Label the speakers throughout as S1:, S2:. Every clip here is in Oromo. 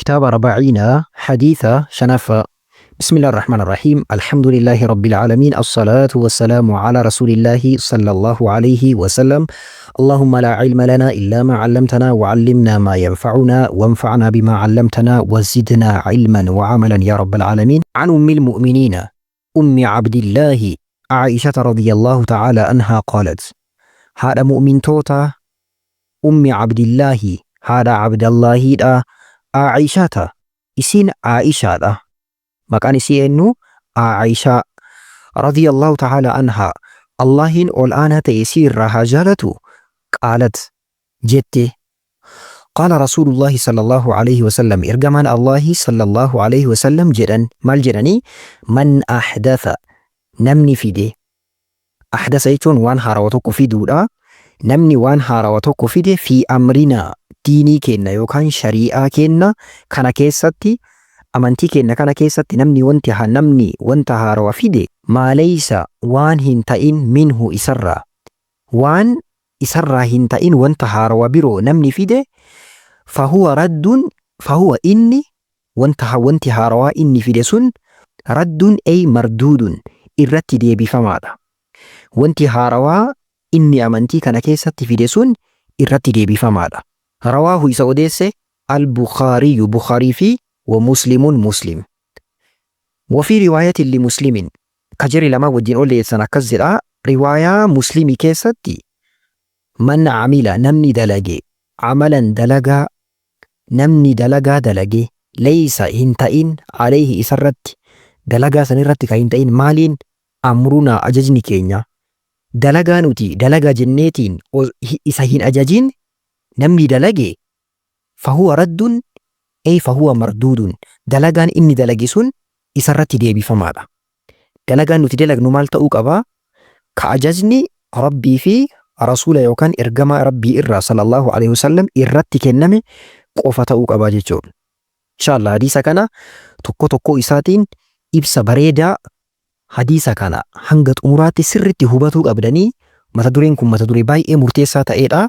S1: كتاب 40 حديث شنفة. بسم الله الرحمن الرحيم. الحمد لله رب العالمين، الصلاة والسلام على رسول الله صلى الله عليه وسلم. اللهم لا علم لنا إلا ما علمتنا، وعلمنا ما ينفعنا، وانفعنا بما علمتنا، وزدنا علما وعملا يا رب العالمين. عن أم المؤمنين أم عبد الله عائشة رضي الله تعالى عنها قالت: هذا مؤمن توتا أم عبد الله، هذا عبد الله دا عائشة إسين عائشة دا مكان إسينو عائشة رضي الله تعالى عنها. اللهين الآن تيسير رها جالتو. قالت جت: قال رسول الله صلى الله عليه وسلم، إرجمان الله صلى الله عليه وسلم جدا مال جراني: من أحدث نمني في دي. أحدث يتون وان هاروتوكو في دودا، نمني وان هاروتوكو في دي في أمرنا ديني كينا يوكان شريعة كينا كان كيستي أمانتي كينا كان كيستي نمني وانت هارو في دي ما ليس وان هنتين منه إسرى، وان إسرى هنتين وانت هارو برو نمني في دي فهو رد، فهو إني وانت هارو إني في دي سن رد أي مردود إرتي دي بفمادا. وانت هارو إني أمانتي كان كيستي في دي سن إرتي دي بفمادا. رواه يسوديس البخاري بخاري في ومسلم مسلم. وفي رواية لمسلم كجري لما ودين أولي سنكزر رواية مسلمي كيستي: من عمل نمني دلقي عملا دلقا نمني دلقا دلقي ليس هنتين عليه إسرت دلقا سنرت كهنتين مالين أمرنا أججني كينيا دلقا نتي دلقا جنيتين إسهين أججين نمني دلقي فهو رد أي فهو مردود. دلقان إني دلقي سن إسرت ديبي فماذا. دلقان نتي دلق نمال تأوك أبا كأجزني ربي في رسول يوكان إرقما ربي إرى صلى الله عليه وسلم إرت كنمي قوفة تأوك أبا جيجون. إن شاء الله حديثة كان تكو إساتين إبس بريدا. حديثة كان هنگت أمرات سرتي هباتوك أبداني متدورين كم متدوري باي مرتسا تأيدا.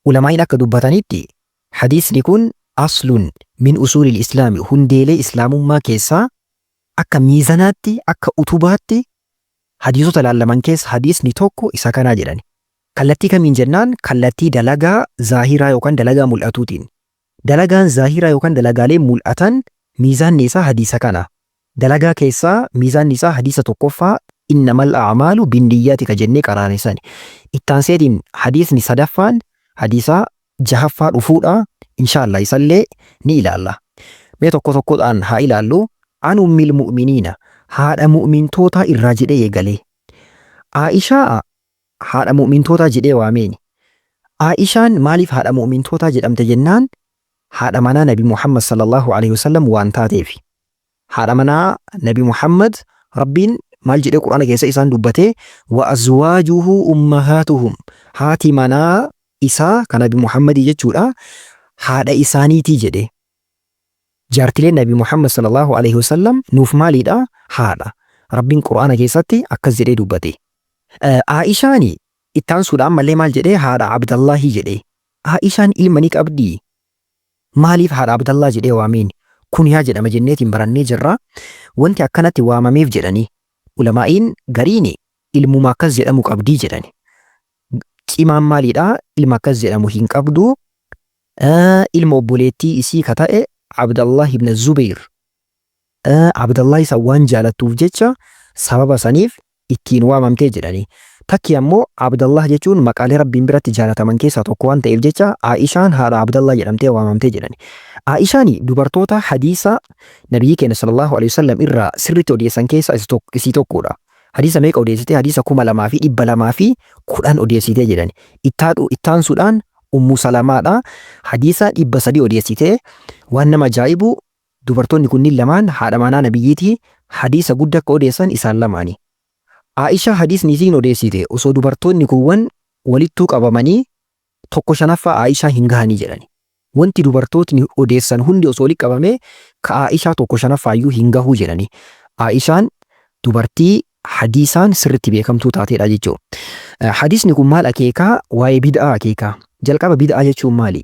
S1: علماء akka dubbatanitti hadiisni kun aslun min usuulil islaami, hundeelee islaamummaa keessaa akka miizanaatti akka utubaatti hadiisota laallaman keessa hadiisni tokko isa kanaa jedhani. Kallattii kamiin jennaan kallattii dalagaa zaahiraa yookaan dalagaa mul'atuutiin. Dalagaan zaahiraa yookaan dalagaalee mul'atan miizanni isaa hadiisa kana. Dalagaa keessaa miizanni isaa hadiisa tokkoffaa innamal a'maalu binniyyaati ka jennee qaraanesani. Ittaanseetiin hadiisni sadaffaan hadiisa jahaffaa dhufuudha. Inshaallah isallee ni ilaalla. Mee tokko tokkodhaan haa ilaallu. An ummil mu'miniina, haadha mu'mintoota irraa jedhee eegalee. Aishaa haadha mu'mintoota jedhee waameeni. Aishaan maaliif haadha mu'mintoota jedhamte jennaan haadha manaa Nabi Muhammad sallallahu alaihi wasallam waan taateef. Haadha manaa Nabi Muhammad Rabbiin maal jedhee Qur'aana keessa isaan dubbatee wa azwaajuhu ummahaatuhum, haati manaa isaa kan Nabi Muhammadii jechuudha haadha isaaniitii jedhe. Jaartileen Nabi Muhammad sallallahu alaihi wasallam nuuf maaliidha? Haadha. Rabbiin Qur'aana keessatti akkas jedhee dubbate. Aishaani ittaan suudhaan mallee maal jedhee haadha Abdallahi jedhe. Aishaan ilma ni qabdi. Maaliif haadha Abdallah jedhee waameen? Kunyaa jedhama jenneetiin barannee jirra. Wanti akkanatti waamameef jedhani ulamaa'iin gariini ilmuma akkas jedhamu qabdii jedhani. Cimaan maaliidha? Ilma akkas jedhamu hin qabdu. Ilma obboleettii isii ka ta'e Abdallah ibn Zubayr. Abdallah isa waan jaalattuuf jecha sababa saniif ittiin waamamtee jedhani. Takki ammoo Abdallah jechuun maqaalee Rabbiin biratti jaalataman keessaa tokko waan ta'eef jecha Aishaan haadha Abdallah jedhamtee waamamtee jedhani. Aishaani dubartoota hadiisa Nabiyyi keenya sallallahu alaihi wasallam irraa sirriitti odeessan keessaa isii tokkodha. Hadiisa meeqa odeessitee? Hadiisa 2210 odeessitee jedhani. Ittaan suudhaan Ummu Salamaadha. Hadiisa 300 odeessitee. Waan nama ajaa'ibu dubartoonni kunniin lamaan haadha manaa Nabiyyiitii hadiisa guddaa akka odeessan isaan lamaani. Aishaa hadiisni isiin odeessite osoo dubartoonni kuuwwan walittuu qabamanii 1/5 Aishaa hin gahanii jedhani. Wanti dubartootni odeessan hundi osoo walitti qabamee ka Aishaa 1/5 iyyuu hin gahuu jedhani. Aishaan dubartii hadiisaan sirriitti beekamtuu taateedha jechuudha. Hadiisni kun maal akeekaa? Waa'ee bid'aa akeekaa. Jalqaba bid'aa jechuun maali?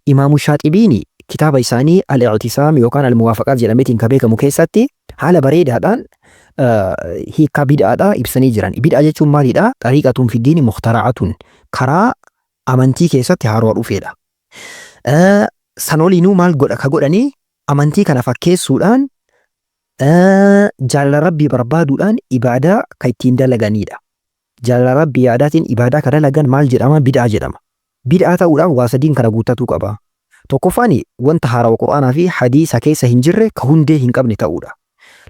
S1: Imaamu Shaaxibiini kitaaba isaanii al-i'tisaam yookaan al-muwaafaqaat jedhameetiin kan beekamu keessatti haala bareedaadhaan hiika bid'aadhaa ibsanii jiran. Bid'aa jechuun maalidha? Xariiqatuun fiddiini mukhtara'atun karaa amantii keessatti haaraa dhufeedha. Sanoliinuu maal godha ka godhanii amantii kana fakkeessuudhaan jaalala rabbii barbaaduudhaan ibaadaa kan ittiin dalaganidha. Jaalala rabbii yaadaatiin ibaadaa kan dalagan maal jedhama? Bid'aa jedhama. Bid'aa ta'uudhaan waa sadiin kana guuttatuu qaba. Tokkoffaan wanta haarawaa Qur'aanaa fi hadiisa keessa hin jirre ka hundee hin qabne ta'uudha.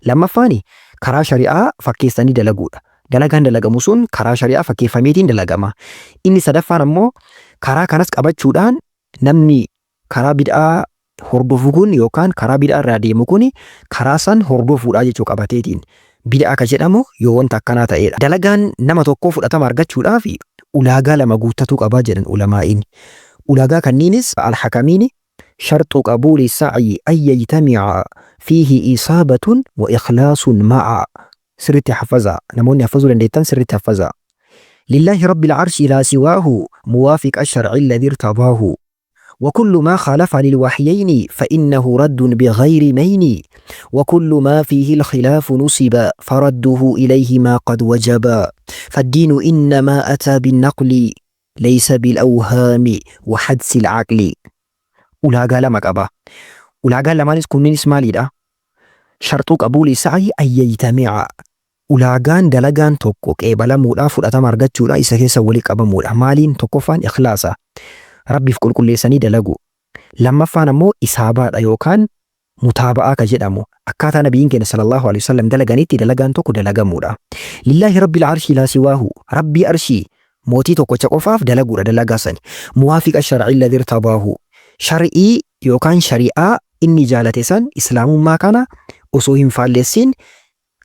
S1: Lammaffaan karaa shari'aa fakkeessanii dalaguudha. Dalagaan dalagamu sun karaa shari'aa fakkeeffameetiin dalagama. Inni sadaffaan ammoo karaa kanas qabachuudhaan namni karaa bid'aa hordofu kun yookaan karaa bid'aa irraa deemu kun karaa san hordofuudha jechuu qabateetiin. Bid'aa ka jedhamu yoo wanta akkanaa ta'edha. Dalagaan nama tokkoo fudhatama argachuudhaaf ulaagaa lama guuttatuu qabaa jedhan ulamaa'iin. Ulaagaa kanniinis al-Hakamiin sharxu qabuuli sa'yi an yajtami'a fiihi isaabatun wa ikhlaasun ma'a. Sirriitti haffaza. Namoonni haffazuu dandeettan sirriitti haffaza. Lillahi rabbil arshi laa siwaahu muwaafiq ash-shar'i alladhi irtadaahu. وكل ما خالف للوحيين فإنه رد بغير مين وكل ما فيه الخلاف نصب فرده إليه ما قد وجب فالدين إنما أتى بالنقل ليس بالأوهام وحدس العقل. أولاغا لمك أبا أولاغا لما نسكن نسمالي دا شرط قبول السعي أن يجتمع أولاغان دلغان توكوك إبالا مولا فرأتا مرغت جولا إساكيسا وليك أبا مولا مالين توكوفان إخلاصا Rabbiif qulqulleessanii dalagu. Lammaffaan ammoo isaabaadha yookaan mutaaba'aa ka jedhamu. Akkaataa nabiyyiin keenya sallallahu alaihi wasallam dalaganitti dalagaan tokko dalagamuudha. Lillahi rabbil arshi laa siwaahu. Rabbii arshii mootii tokkocha qofaaf dalaguudha dalagaa sani. Muwaafiqa shar'ii alladhi irtadaahu. Shar'ii yookaan shari'aa inni jaalate san islaamummaa kana osoo hin faalleessin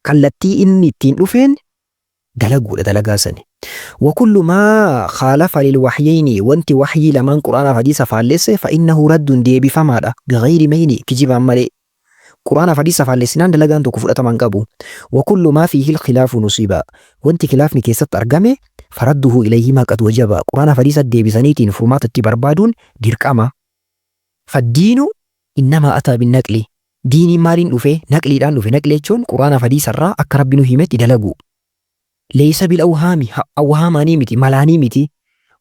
S1: kallattii inni ittiin dhufeen dalaguudha dalagaa sani. وكل ما خالف للوحيين وانت وحي لمن قرآن فديث فالس فإنه رد ديبي فمادا بغير مين كجيبا مالي قرآن فديث فالسنان دلغان تو كفرة من قبو وكل ما فيه الخلاف نصيبا وانت خلاف نكيست أرقامي فرده إليه ما قد وجب قرآن فديث ديبي سنيتين فرمات التبربادون ديركاما فالدين إنما أتى بالنقل ديني مالين نفي نقلي دان نفي نقلي جون قرآن فديث الرا أكرب نهيمت دلغو ليس بالأوهام أوهاماني متي ملاني متي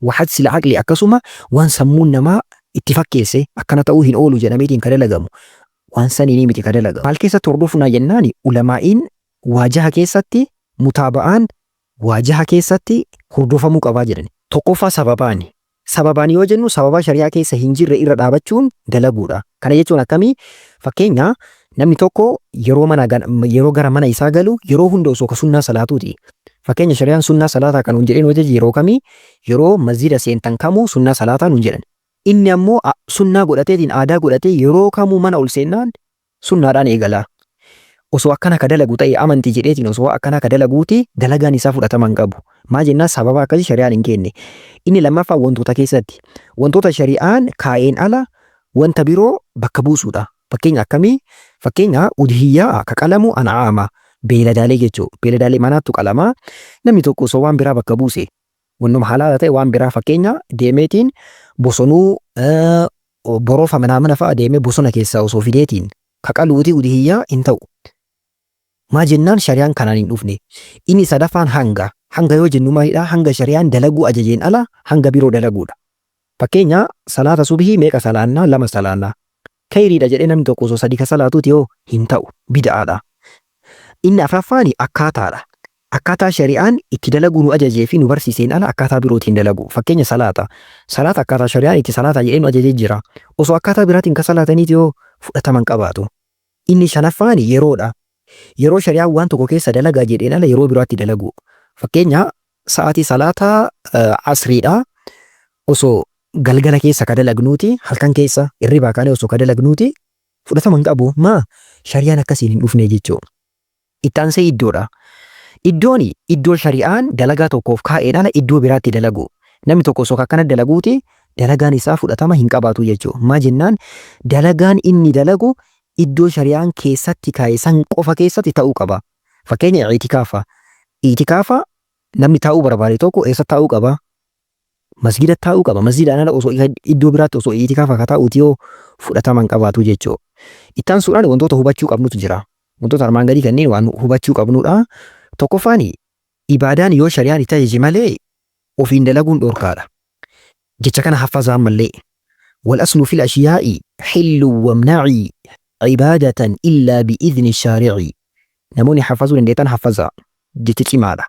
S1: وحدس العقل أكسما وان سمون ما اتفاكيسي أكنا تأوهن أولو جنميتين كدلغمو وان سنيني متي كدلغم مالكيسة تردفنا جناني علمائين واجه كيستي متابعان واجه كيستي هردفمو كواجرني توقفا سبباني وجنو سببا شريعة كيسة هنجر رئي ردابتشون دلغورا كان يجون أكامي فكينا namni tokko yeroo gara mana isaa galu yeroo hunda osoo ka sunnaa salaatuuti. Fakkeenya shari'aan sunnaa salaataa kan hin jedhin hojii yeroo kamii yeroo masjida seentan kamuu sunnaa salaataa hin jedhan. Inni ammoo sunnaa godhateetiin aadaa godhatee yeroo kamuu mana ol seennaan sunnaadhaan eegala. Osoo akkana ka dalagu ta'e amantii jedheetiin osoo akkana ka dalaguuti dalagaan isaa fudhatama hin qabu. Maal jennaan sababa akkasii shari'aan hin kenne. Inni lammaffaa wantoota keessatti wantoota shari'aan kaa'een ala wanta biroo bakka buusuudha. Fakkeenya akkamii? Fakkeenya udhiyyaa ka qalamu an'aama beeladaalee jechuudha. Beeladaalee manaattu qalamaa namni tokko osoo waan biraa bakka buuse wannuma halaala ta'e waan biraa fakkeenya deemeetiin bosonuu boroofa mana fa'a deemee bosona keessaa osoo fideetiin ka qaluuti udhiyyaa hin ta'u. Maa jennaan shari'aan kanaan hin dhufne. Inni sadaffaan hanga yoo jennu maalidhaa? Hanga shari'aan dalaguu ajajeen ala hanga biroo dalaguudha. Fakkeenya salaata subhii meeqa salaannaa? 2 salaannaa. Kayriidha jedhee namni tokko osoo 3 ka salaatuuti yoo hin ta'u bid'aadha. Inni afraffaani akkaataadha. Akkaataa shari'aan itti dalaguu nu ajajee fi nu barsiiseen ala akkaataa birootiin dalagu. Fakkeenya salaata. Salaata akkaataa shari'aan itti salaata jedhee nu ajajee jira. Osoo akkaataa biraatiin ka salaataniiti yoo fudhatama hin qabaatu. Inni shanaffaani yeroodha. Yeroo shari'aan waan tokko keessa dalagaa jedheen ala yeroo biraatti dalagu. Fakkeenya sa'aatii salaataa asriidha. Osoo galgala keessa ka dalagnuuti halkan keessa irribaa kaanee osoo ka dalagnuuti fudhatama hin qabu. Maa shari'aan akkasiin hin dhufne jechuudha. Ittaansee iddoodha. Iddooni iddoo shari'aan dalagaa tokkoof kaa'een ala iddoo biraatti dalagu. Namni tokko osoo akkana dalaguuti dalagaan isaa fudhatama hin qabaatu jechuudha. Maa jennaan dalagaan inni dalagu iddoo shari'aan keessatti kaa'e san qofa keessatti ta'uu qaba. Fakkeenya itikaafa. Itikaafa namni taa'uu barbaade tokko eessa taa'uu qaba? Masjida taa'uu qaba. Masjidaan ala osoo iddoo biraatti osoo itikaafa ka taa'uuti yoo fudhatama hin qabaatu jechuudha. Ittaan suudhaan wantoota hubachuu qabnutu jira. Wantoota armaan gadii kanneen waan hubachuu qabnudha. Tokkoffaan ibaadaan yoo shari'aan itti ajaje malee ofiin dalaguun dhorkaadha. Jecha kana haffazaan mallee. والأصل في الأشياء حل وامنعي عبادة إلا بإذن الشارع. نموني حفظوا لنديتان حفظا جتتي ماذا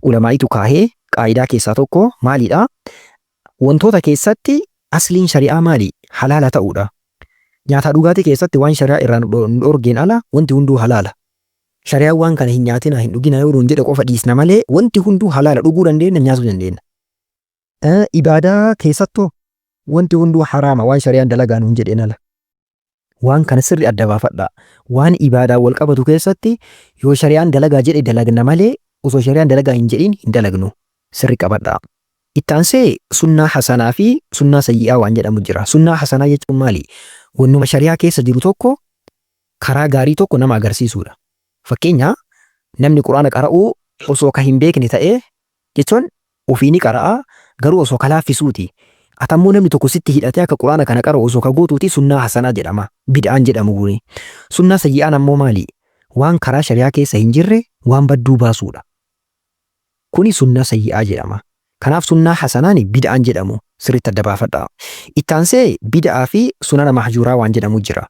S1: علماء تكاهي قاعدة كيساتوكو مالي دا وانتوتا كيساتي أصلين شريعة مالي حلالة تأودا نياتا دوغاتي كيساتي وان شريعة إران أورجين ألا وانتي هندو حلالة شريعة وان كان هنياتنا هندوغينا يورون جدك وفا ديسنا مالي وانتي هندو حلالة دوغوران دين نياسو جندين إبادة كيساتو wanti hunduu haraama waan shari'aan dalagaan hin jedhin ala. Waan kana sirri adda baafadha. Waan ibaadaa wal qabatu keessatti yoo shari'aan dalagaa jedhe dalagna malee osoo shari'aan dalagaa hin jedhin hin dalagnu. Sirri qabadha. Ittaansee sunnaa hasanaa fi sunnaa sayyi'aa waan jedhamu jira. Sunnaa hasanaa jechuun maali? Wannuma shari'aa keessa jiru tokko karaa gaarii tokko nama agarsiisudha. Fakkeenya namni quraana qara'uu osoo ka hin beekne ta'ee jechuun ofiini qara'aa garuu osoo ka laaffisuuti. Atammoo namni tokko sitti hidhatee akka quraana kana qara'u osoo ka gootuuti sunnaa hasanaa jedhama. Bid'aan jedhamu guni. Sunnaa sayyi'aan ammoo maali? Waan karaa shari'aa keessa hin jirre waan badduu baasuudha. Kuni sunnaa sayyi'aa jedhama. Kanaaf sunnaa hasanaan bid'aan jedhamu sirriitti adda baafadha. Ittaansee bid'aa fi sunana mahjuuraa waan jedhamu jira.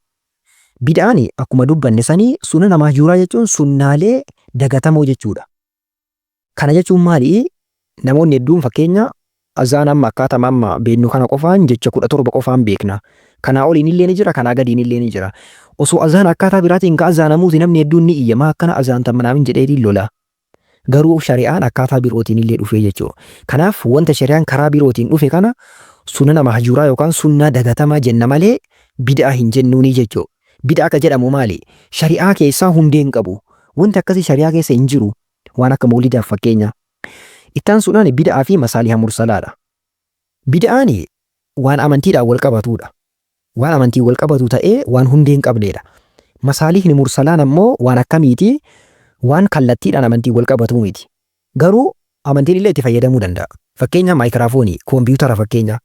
S1: Bid'aan akkuma dubbanne sanii sunana mahjuuraa jechuun sunnaalee dagatamoo jechuudha. Kana jechuun maali? Namoonni hedduun fakkeenya azaan amma akkaataa amma beennu kana qofaan jecha 17 qofaan beekna. Kanaa oliin illee ni jira, kanaa gadiin illee ni jira. Osoo azaan akkaataa biraatiin ka azaanamuuti namni hedduun ni iyyamaa akkana azaan tammanaamin jedheetiin lola. Garuu shari'aan akkaataa birootiin illee dhufee jechuudha. Kanaaf wanta shari'aan karaa birootiin dhufe kana sunana mahjuuraa yookaan sunnaa dagatamaa jenna malee bid'aa hin jennuuni jechuudha. Bid'aa akka jedhamu maali? Shari'aa keessaa hundee hin qabu. Wanti akkasii shari'aa keessa hin jiru. Waan akka mawlidaaf fakkeenya. Ittaan suudhaan bid'aa fi masaaliha mursalaadha. Bid'aan waan amantiidhaan wal qabatudha. Waan amantii wal qabatu ta'ee waan hundee hin qabneedha. Masaalihni mursalaan ammoo waan akkamiiti? Waan kallattiidhaan amantii wal qabatu miti. Garuu amantiin illee itti fayyadamuu danda'a. Fakkeenya maayikiraafoonii, koompiyuutara fakkeenya.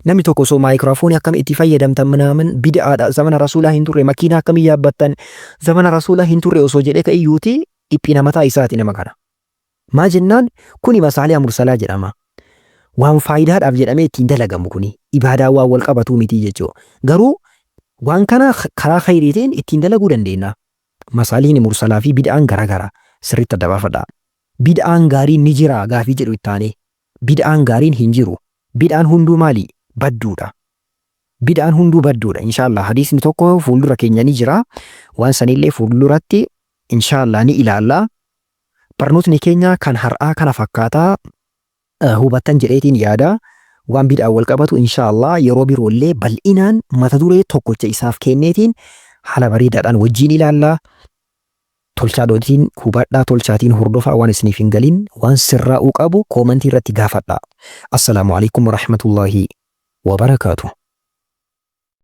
S1: Namni tokko osoo maayikiraafoonii akkam itti fayyadamtan manaaman bid'aadha. Zamana rasuulaa hin turre makiinaa akkamii yaabbattan zamana rasuulaa hin turre osoo jedhee ka'iyyuuti dhiphina mataa isaati nama kana. Maa jennaan kuni masaaliha mursalaa jedhama. Waan faayidaadhaaf jedhamee ittiin dalagamu kuni ibaadaa waan wal qabatu miti jechuudha. Garuu waan kana karaa khayriitiin ittiin dalaguu dandeenya. Masaalihni mursalaa fi bid'aan garaagara sirriitti adda baafadha. Bid'aan gaariin ni jira gaafii jedhu ittaane. Bid'aan gaariin hin jiru. Bid'aan hunduu maali? Badduudha. Bid'aan hunduu badduudha. Inshaallah hadiisni tokko fuuldura keenya ni jira. Waan sanillee fuulduratti inshaallah ni ilaalla. Barnootni keenya kan har'aa kana fakkaataa hubattan jedheetiin yaada. Waan bid'aan wal qabatu inshaallah yeroo biroollee bal'inaan mata duree tokkocha isaaf kenneetiin haala bareedaadhaan wajjin ilaalla. Tolchaadhootiin hubadhaa tolchaatiin hordofaa waan isiniif hin galin waan sirraa'uu qabu koomentii irratti gaafadhaa. Assalaamu alaikum warahmatullaahi wabarakaatuh.